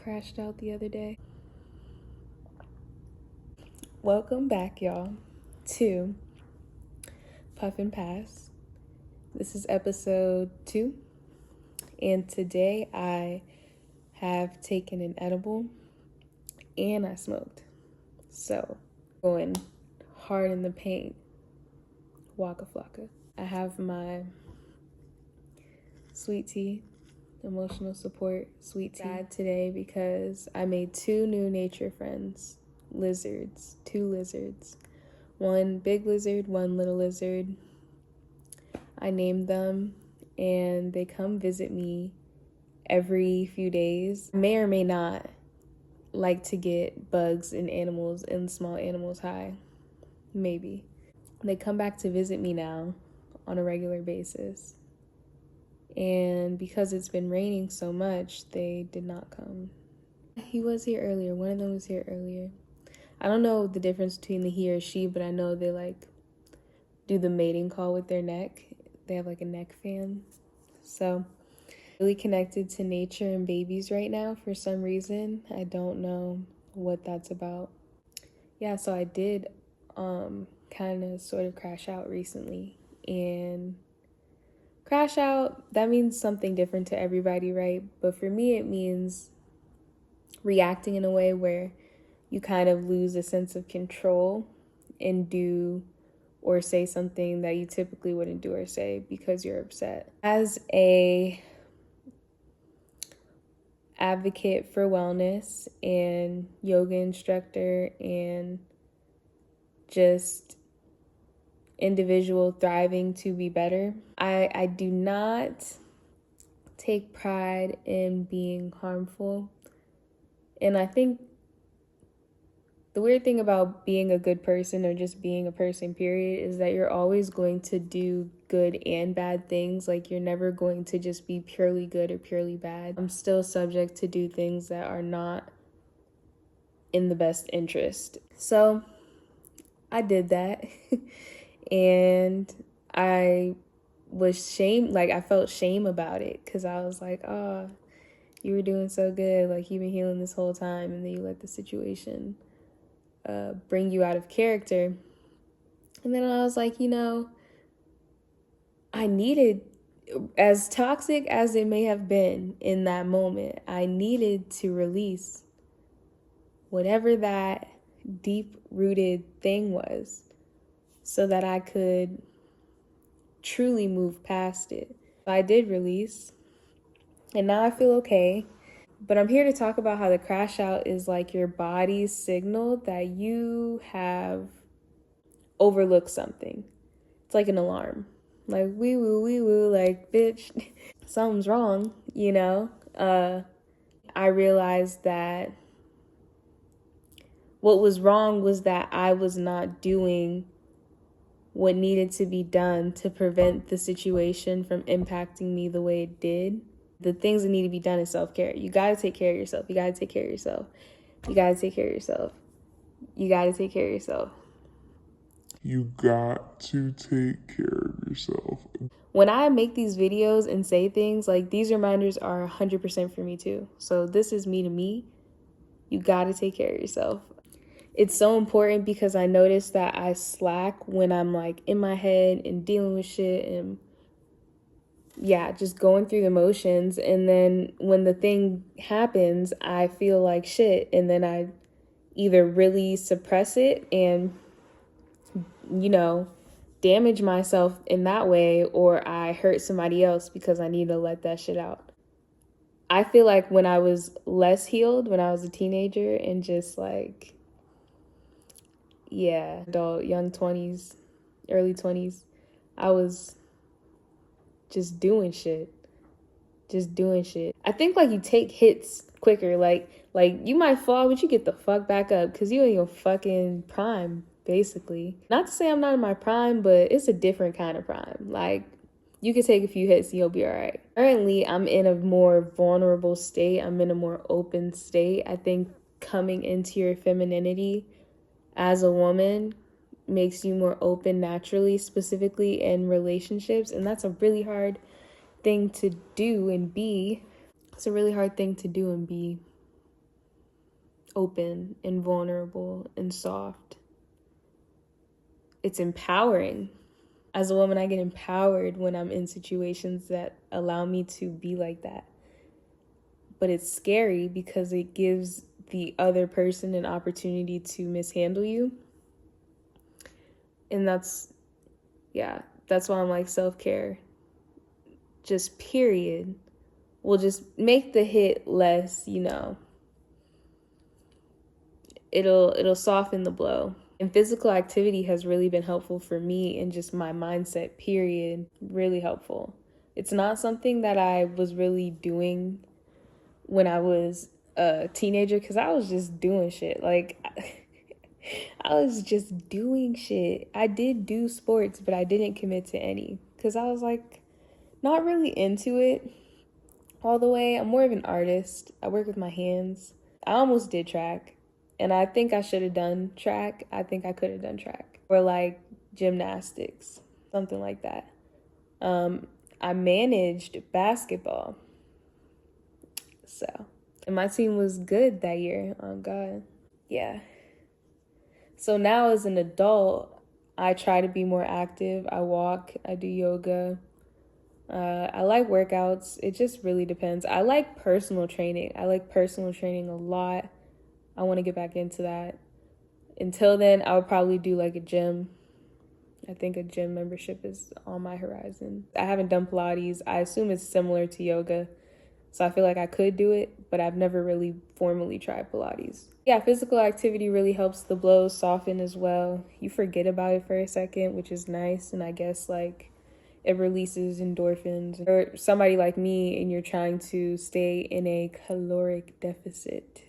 crashed out the other day. Welcome back, y'all, to Puff and Pass. This is episode 2, and today I have taken an edible and I smoked. So, going hard in the paint, waka flocka. I have my sweet tea, emotional support sweet tea today because I made 2 new nature friends. Lizards, 2 lizards, 1 big lizard, 1 little lizard. I named them and they come visit me every few days. May or may not like to get bugs and animals and small animals high, maybe. They come back to visit me now on a regular basis, and because it's been raining so much, they did not come. He was here earlier. One of them was here earlier. I don't know the difference between the he or she, but I know they do the mating call with their neck. They have a neck fan. So really connected to nature and babies right now for some reason. I don't know what that's about. Yeah, so I did kind of sort of crash out recently. And crash out, that means something different to everybody, right? But for me, it means reacting in a way where you kind of lose a sense of control and do or say something that you typically wouldn't do or say because you're upset. As a advocate for wellness and yoga instructor and just individual thriving to be better, I do not take pride in being harmful. And I think the weird thing about being a good person or just being a person, period, is that you're always going to do good and bad things. You're never going to just be purely good or purely bad. I'm still subject to do things that are not in the best interest. So I did that. And I was shamed. I felt shame about it because I was like, oh, you were doing so good. You've been healing this whole time. And then you let the situation bring you out of character. And then I was like, I needed, as toxic as it may have been in that moment, I needed to release whatever that deep-rooted thing was so that I could truly move past it. I did release, and now I feel okay. But I'm here to talk about how the crash out is your body's signal that you have overlooked something. It's like an alarm. Wee woo, bitch, something's wrong, I realized that what was wrong was that I was not doing what needed to be done to prevent the situation from impacting me the way it did. The things that need to be done is self-care. You got to take care of yourself. You got to take care of yourself. You got to take care of yourself. You got to take care of yourself. You got to take care of yourself. When I make these videos and say things, these reminders are 100% for me too. So this is me to me. You got to take care of yourself. It's so important because I notice that I slack when I'm in my head and dealing with shit and just going through the motions. And then when the thing happens, I feel like shit. And then I either really suppress it and, damage myself in that way, or I hurt somebody else because I need to let that shit out. I feel like when I was less healed, when I was a teenager and just adult, young 20s, early 20s, I was just doing shit. I think you take hits quicker. You might fall, but you get the fuck back up because you're in your fucking prime, basically. Not to say I'm not in my prime, but it's a different kind of prime. You can take a few hits and you'll be all right. Currently, I'm in a more vulnerable state. I'm in a more open state. I think coming into your femininity as a woman makes you more open naturally, specifically in relationships. And that's a really hard thing to do and be. It's a really hard thing to do and be. open and vulnerable and soft. It's empowering. As a woman, I get empowered when I'm in situations that allow me to be like that. But it's scary because it gives the other person an opportunity to mishandle you. And that's why I'm like, self-care, just period, will just make the hit less, it'll soften the blow. And physical activity has really been helpful for me and just my mindset, period, really helpful. It's not something that I was really doing when I was a teenager because I was just doing shit. Like, I was just doing shit. I did do sports, but I didn't commit to any because I was like not really into it all the way. I'm more of an artist. I work with my hands. I almost did track, and I think I should have done track. I think I could have done track or like gymnastics, something like that. I managed basketball, and my team was good that year. Oh God, yeah. So now as an adult, I try to be more active. I walk, I do yoga. I like workouts. It just really depends. I like personal training. I like personal training a lot. I want to get back into that. Until then, I would probably do like a gym. I think a gym membership is on my horizon. I haven't done Pilates. I assume it's similar to yoga. So I feel like I could do it, but I've never really formally tried Pilates. Yeah, physical activity really helps the blows soften as well. You forget about it for a second, which is nice. And I guess like it releases endorphins. Or somebody like me and you're trying to stay in a caloric deficit,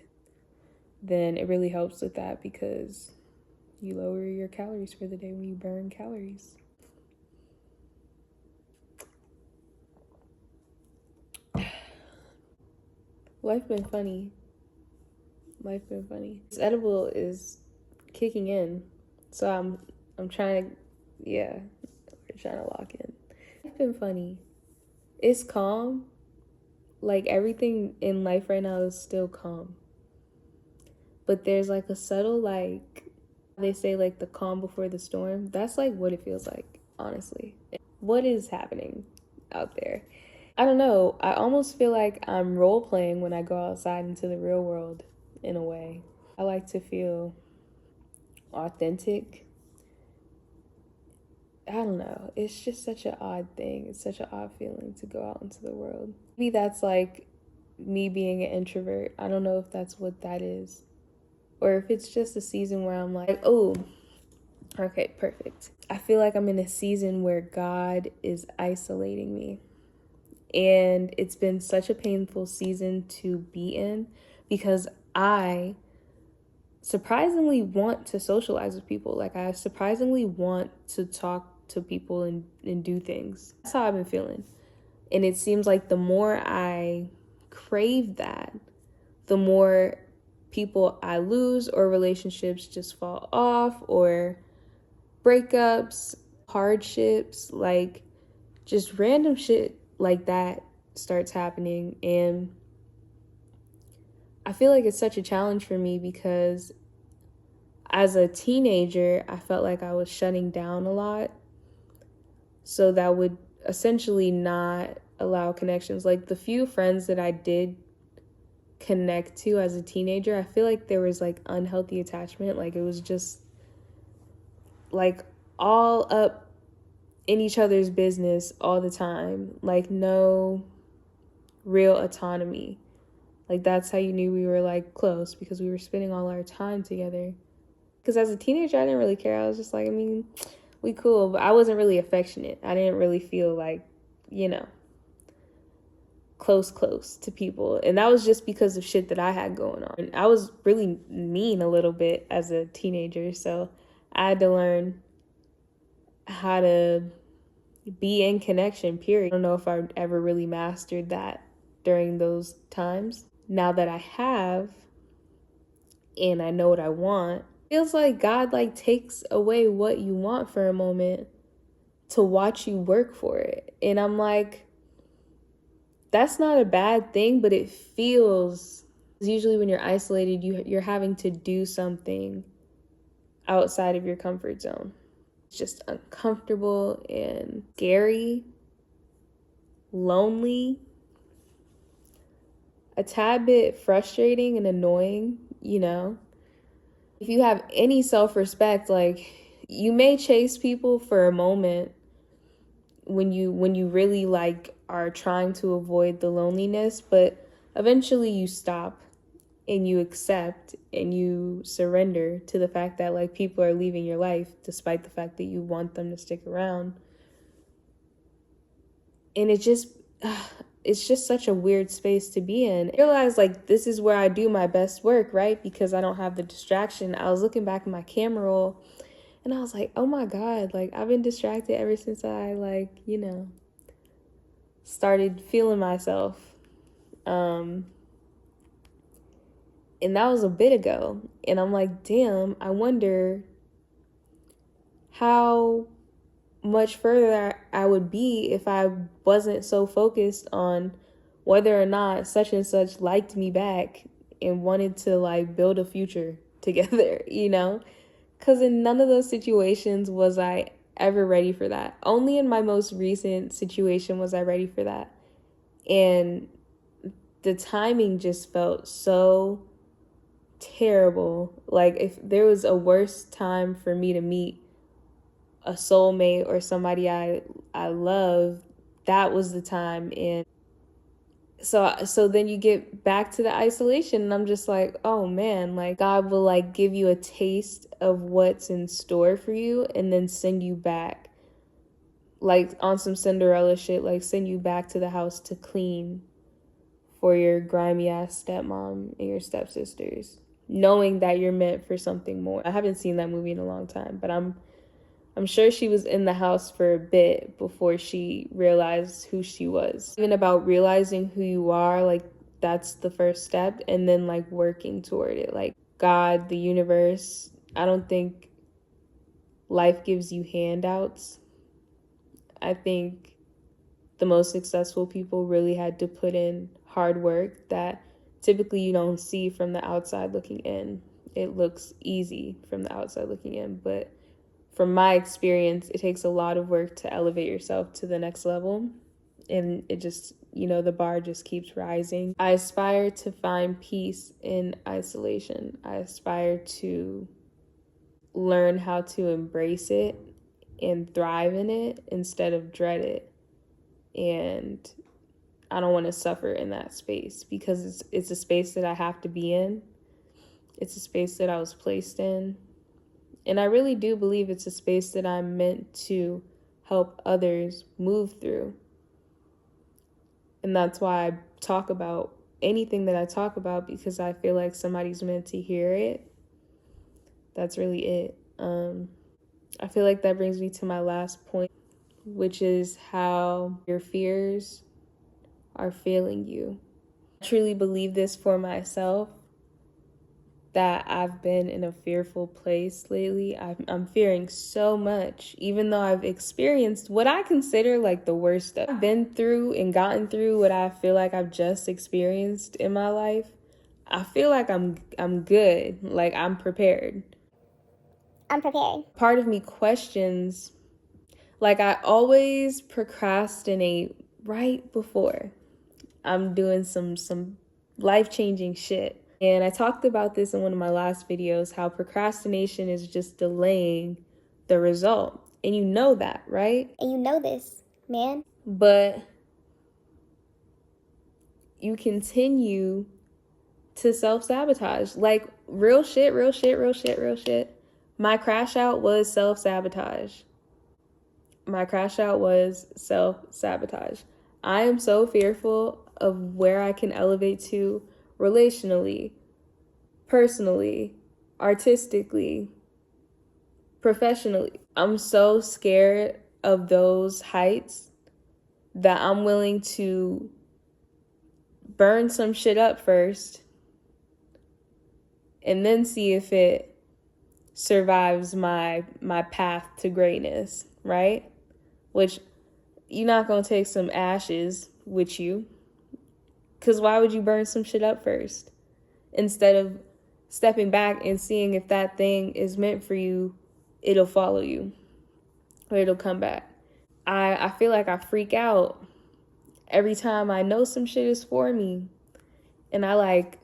then it really helps with that because you lower your calories for the day when you burn calories. Life been funny. This edible is kicking in, so I'm trying to, yeah, we're trying to lock in. It's been funny. It's calm. Like everything in life right now is still calm, but there's like a subtle, like they say, like the calm before the storm. That's like what it feels like, honestly. What is happening out there? I don't know. I almost feel like I'm role playing when I go outside into the real world in a way. I like to feel authentic. I don't know. It's just such an odd thing. It's such an odd feeling to go out into the world. Maybe that's like me being an introvert. I don't know if that's what that is. Or if it's just a season where I'm like, oh, okay, perfect. I feel like I'm in a season where God is isolating me. And it's been such a painful season to be in because I surprisingly want to socialize with people. Like I surprisingly want to talk to people and do things. That's how I've been feeling. And it seems like the more I crave that, the more people I lose or relationships just fall off or breakups, hardships, like just random shit like that starts happening. And I feel like it's such a challenge for me because as a teenager, I felt like I was shutting down a lot. So that would essentially not allow connections. Like the few friends that I did connect to as a teenager, I feel like there was like unhealthy attachment. Like it was just like all up in each other's business all the time. Like no real autonomy. Like that's how you knew we were like close because we were spending all our time together. Because as a teenager, I didn't really care. I was just like, I mean, we cool, but I wasn't really affectionate. I didn't really feel like, close to people. And that was just because of shit that I had going on. And I was really mean a little bit as a teenager. So I had to learn how to be in connection, period. I don't know if I ever really mastered that during those times. Now that I have, and I know what I want, feels like God like takes away what you want for a moment to watch you work for it. And I'm like, that's not a bad thing, but it feels Usually when you're isolated, you're having to do something outside of your comfort zone. It's just uncomfortable and scary, lonely, a tad bit frustrating and annoying, you know. If you have any self-respect, like, you may chase people for a moment when you really like are trying to avoid the loneliness, but eventually you stop and you accept and you surrender to the fact that like people are leaving your life despite the fact that you want them to stick around. And it's just such a weird space to be in. I realized like this is where I do my best work, right? Because I don't have the distraction. I was looking back at my camera roll and I was like, oh my God, like I've been distracted ever since I like, started feeling myself. And that was a bit ago. And I'm like, damn, I wonder how much further I would be if I wasn't so focused on whether or not such and such liked me back and wanted to like build a future together, Because in none of those situations was I ever ready for that. Only in my most recent situation was I ready for that. And the timing just felt so terrible. Like if there was a worse time for me to meet a soulmate or somebody I love, that was the time. And so then you get back to the isolation and I'm just like, oh man, like God will like give you a taste of what's in store for you and then send you back like on some Cinderella shit, like send you back to the house to clean for your grimy ass stepmom and your stepsisters, knowing that you're meant for something more. I haven't seen that movie in a long time, but I'm sure she was in the house for a bit before she realized who she was. Even about realizing who you are, like that's the first step, and then like working toward it. Like God, the universe, I don't think life gives you handouts. I think the most successful people really had to put in hard work that typically you don't see from the outside looking in. It looks easy from the outside looking in, but from my experience, it takes a lot of work to elevate yourself to the next level. And it just, the bar just keeps rising. I aspire to find peace in isolation. I aspire to learn how to embrace it and thrive in it instead of dread it. And I don't want to suffer in that space because it's a space that I have to be in. It's a space that I was placed in. And I really do believe it's a space that I'm meant to help others move through. And that's why I talk about anything that I talk about, because I feel like somebody's meant to hear it. That's really it. I feel like that brings me to my last point, which is how your fears are failing you. I truly believe this for myself, that I've been in a fearful place lately. I'm fearing so much, even though I've experienced what I consider like the worst stuff. I've been through and gotten through what I feel like I've just experienced in my life. I feel like I'm good, like I'm prepared. I'm prepared. Part of me questions, like I always procrastinate right before I'm doing some life-changing shit. And I talked about this in one of my last videos, how procrastination is just delaying the result. And you know that, right? And you know this, man. But you continue to self-sabotage. Like real shit. My crash out was self-sabotage. I am so fearful of where I can elevate to relationally, personally, artistically, professionally. I'm so scared of those heights that I'm willing to burn some shit up first and then see if it survives my path to greatness, right? Which you're not gonna take some ashes with you, because why would you burn some shit up first? instead of stepping back and seeing if that thing is meant for you, it'll follow you or it'll come back. I feel like I freak out every time I know some shit is for me, and I like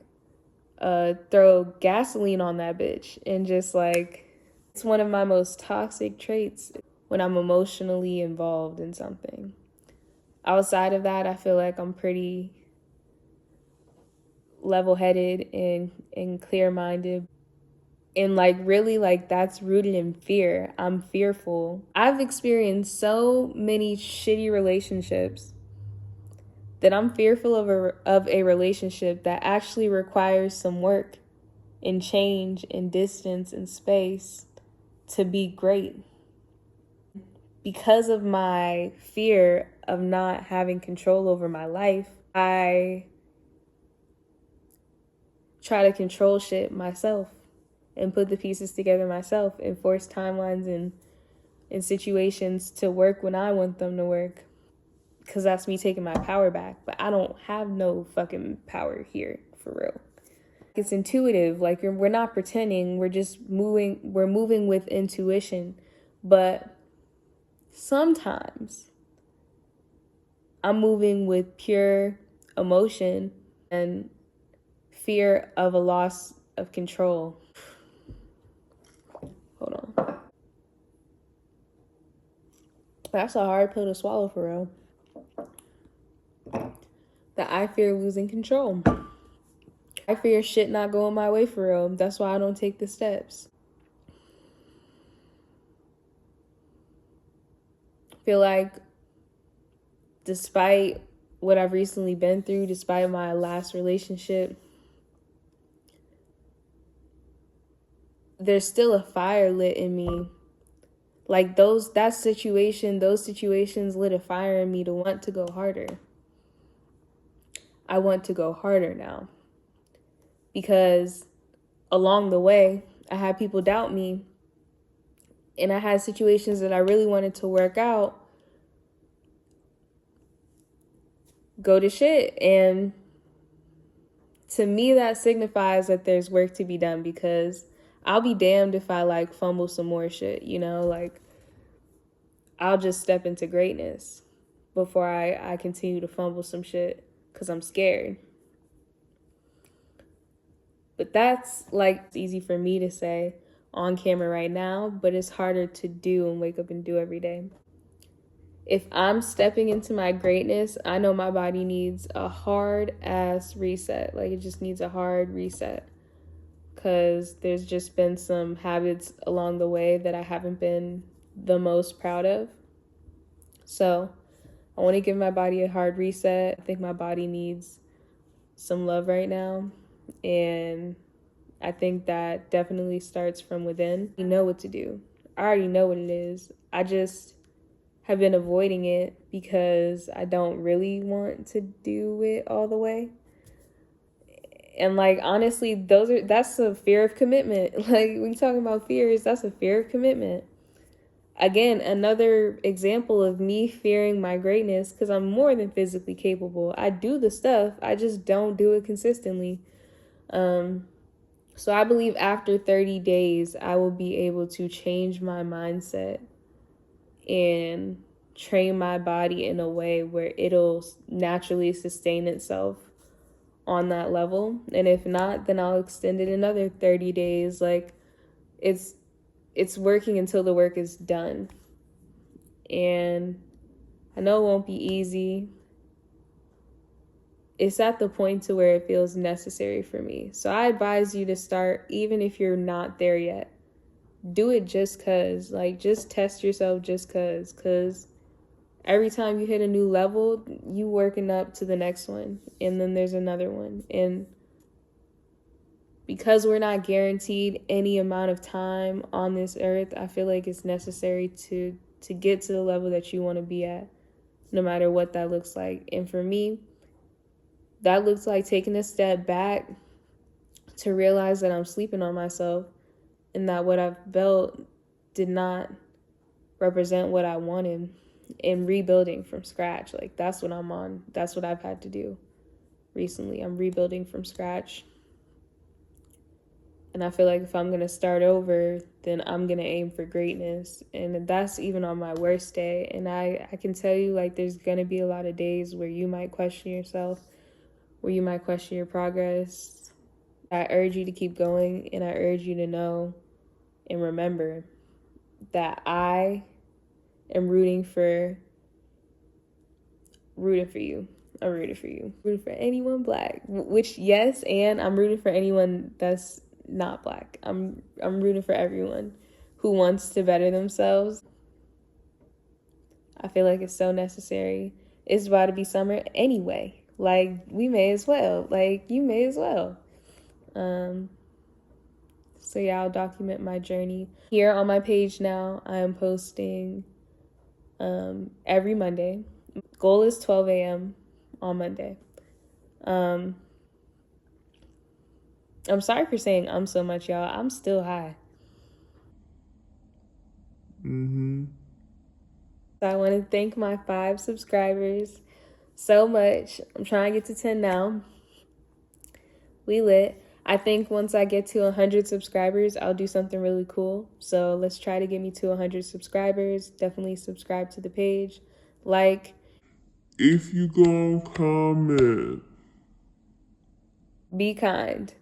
throw gasoline on that bitch, and just like, it's one of my most toxic traits when I'm emotionally involved in something. Outside of that, I feel like I'm pretty level-headed and clear-minded. And like, really, like, that's rooted in fear. I'm fearful. I've experienced so many shitty relationships that I'm fearful of a relationship that actually requires some work and change and distance and space to be great. Because of my fear of not having control over my life, I try to control shit myself and put the pieces together myself and force timelines and situations to work when I want them to work. Because that's me taking my power back. But I don't have no fucking power here, for real. It's intuitive. Like, we're not pretending. We're just moving. We're moving with intuition. But sometimes I'm moving with pure emotion and fear of a loss of control. Hold on. That's a hard pill to swallow, for real. That I fear losing control. I fear shit not going my way, for real. That's why I don't take the steps. I feel like despite what I've recently been through, despite my last relationship, there's still a fire lit in me. Like, those situations lit a fire in me to want to go harder. I want to go harder now. Because along the way, I had people doubt me. And I had situations that I really wanted to work out go to shit. And to me, that signifies that there's work to be done, because I'll be damned if I like fumble some more shit, you know? Like, I'll just step into greatness before I continue to fumble some shit because I'm scared. But that's like easy for me to say on camera right now, but it's harder to do and wake up and do every day. If I'm stepping into my greatness, I know my body needs a hard ass reset. Like, it just needs a hard reset, because there's just been some habits along the way that I haven't been the most proud of. So I want to give my body a hard reset. I think my body needs some love right now. And I think that definitely starts from within. You know what to do. I already know what it is. I just have been avoiding it because I don't really want to do it all the way. And like, honestly, that's a fear of commitment. Like, when you talking about fears, that's a fear of commitment. Again, another example of me fearing my greatness, because I'm more than physically capable. I do the stuff, I just don't do it consistently. So I believe after 30 days, I will be able to change my mindset and train my body in a way where it'll naturally sustain itself on that level. And if not, then I'll extend it another 30 days. Like, it's working until the work is done. And I know it won't be easy. It's at the point to where it feels necessary for me. So I advise you to start, even if you're not there yet. Do it just cause. Like, just test yourself just cause. Cause every time you hit a new level, you working up to the next one. And then there's another one. And because we're not guaranteed any amount of time on this earth, I feel like it's necessary to get to the level that you want to be at, no matter what that looks like. And for me, that looks like taking a step back to realize that I'm sleeping on myself and that what I've built did not represent what I wanted, and rebuilding from scratch. Like, that's what I'm on. That's what I've had to do recently. I'm rebuilding from scratch. And I feel like if I'm going to start over, then I'm going to aim for greatness. And that's even on my worst day. And I can tell you, like, there's going to be a lot of days where you might question yourself, where you might question your progress. I urge you to keep going, and I urge you to know and remember that I am rooting for you. I'm rooting for you. Rooting for anyone Black, which yes, and I'm rooting for anyone that's not Black. I'm rooting for everyone who wants to better themselves. I feel like it's so necessary. It's about to be summer anyway. Like, we may as well. Like, you may as well. So yeah, I'll document my journey. Here on my page now, I am posting every Monday. Goal is 12 a.m. on Monday. I'm sorry for saying so much, y'all. I'm still high. So I want to thank my 5 subscribers so much. I'm trying to get to 10 now. We lit. I think once I get to 100 subscribers, I'll do something really cool. So let's try to get me to 100 subscribers. Definitely subscribe to the page. Like. If you gonna comment, Be kind.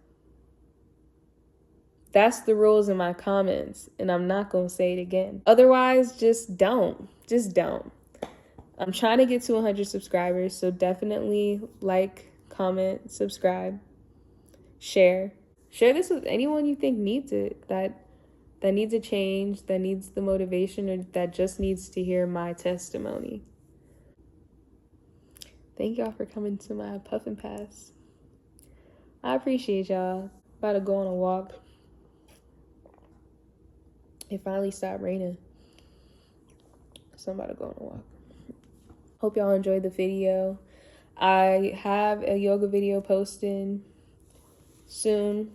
That's the rules in my comments, and I'm not going to say it again. Otherwise, just don't. Just don't. I'm trying to get to 100 subscribers, so definitely like, comment, subscribe, share. Share this with anyone you think needs it, that needs a change, that needs the motivation, or that just needs to hear my testimony. Thank y'all for coming to my puff and pass. I appreciate y'all. About to go on a walk. It finally stopped raining, so I'm about to go on a walk. Hope y'all enjoyed the video. I have a yoga video posting soon.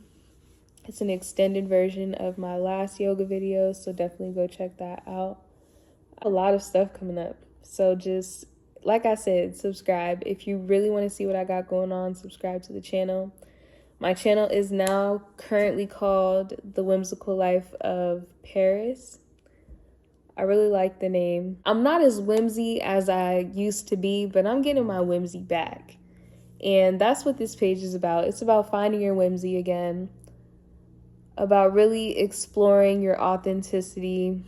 It's an extended version of my last yoga video, so definitely go check that out. A lot of stuff coming up, so just, like I said, subscribe. If you really want to see what I got going on, subscribe to the channel. My channel is now currently called The Whimsical Life of Paris. I really like the name. I'm not as whimsy as I used to be, but I'm getting my whimsy back. And that's what this page is about. It's about finding your whimsy again, about really exploring your authenticity,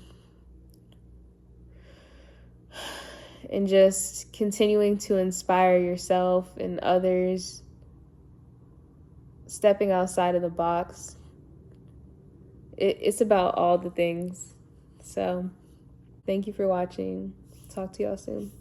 and just continuing to inspire yourself and others, stepping outside of the box. It's about all the things. So thank you for watching. Talk to y'all soon.